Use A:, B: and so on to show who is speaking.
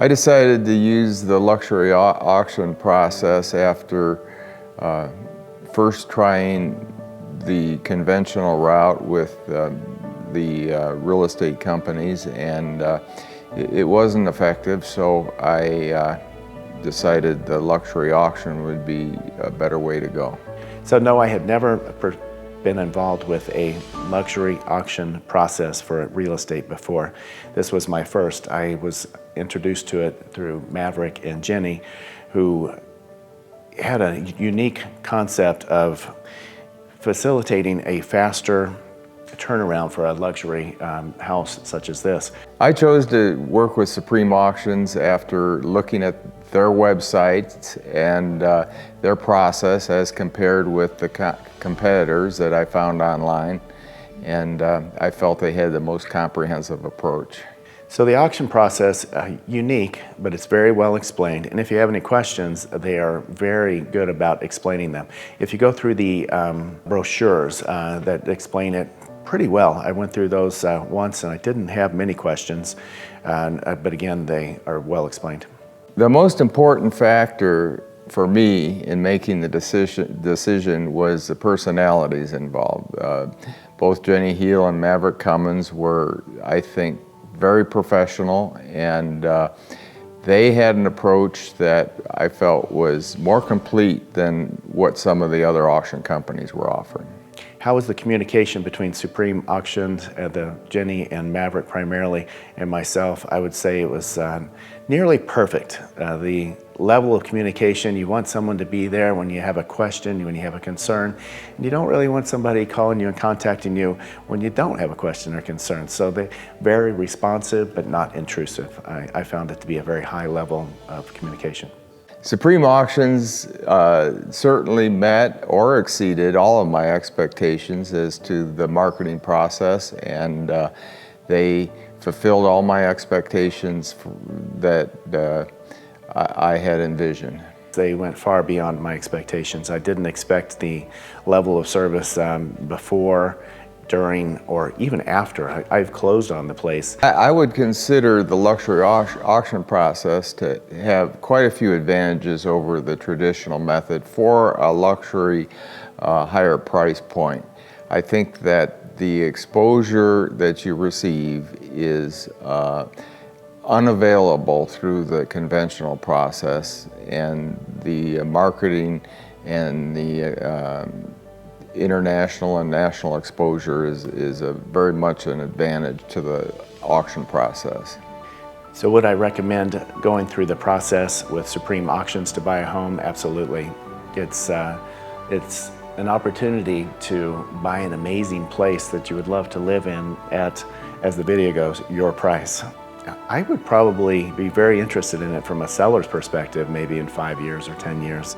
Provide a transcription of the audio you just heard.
A: I decided to use the luxury auction process after first trying the conventional route with the real estate companies, and it wasn't effective, so I decided the luxury auction would be a better way to go.
B: So no, I had never been involved with a luxury auction process for real estate before. This was my first. I was introduced to it through Maverick and Jenny, who had a unique concept of facilitating a faster turnaround for a luxury house such as this.
A: I chose to work with Supreme Auctions after looking at their website and their process as compared with the competitors that I found online, and I felt they had the most comprehensive approach.
B: So the auction process, unique, but it's very well explained. And if you have any questions, they are very good about explaining them. If you go through the brochures that explain it pretty well, I went through those once and I didn't have many questions, but again, they are well explained.
A: The most important factor for me in making the decision was the personalities involved. Both Jenny Heel and Maverick Cummins were, I think, very professional, and they had an approach that I felt was more complete than what some of the other auction companies were offering.
B: How was the communication between Supreme Auctions, the Jenny and Maverick primarily, and myself? I would say it was nearly perfect. The level of communication, you want someone to be there when you have a question, when you have a concern, and you don't really want somebody calling you and contacting you when you don't have a question or concern. So they're very responsive, but not intrusive. I found it to be a very high level of communication.
A: Supreme Auctions certainly met or exceeded all of my expectations as to the marketing process, and they fulfilled all my expectations that I had envisioned.
B: They went far beyond my expectations. I didn't expect the level of service before, during, or even after I've closed on the place.
A: I would consider the luxury auction process to have quite a few advantages over the traditional method for a luxury higher price point. I think that the exposure that you receive is unavailable through the conventional process, and the marketing and the international and national exposure is very much an advantage to the auction process.
B: So would I recommend going through the process with Supreme Auctions to buy a home? Absolutely. It's an opportunity to buy an amazing place that you would love to live in at, as the video goes, your price. I would probably be very interested in it from a seller's perspective, maybe in 5 years or 10 years.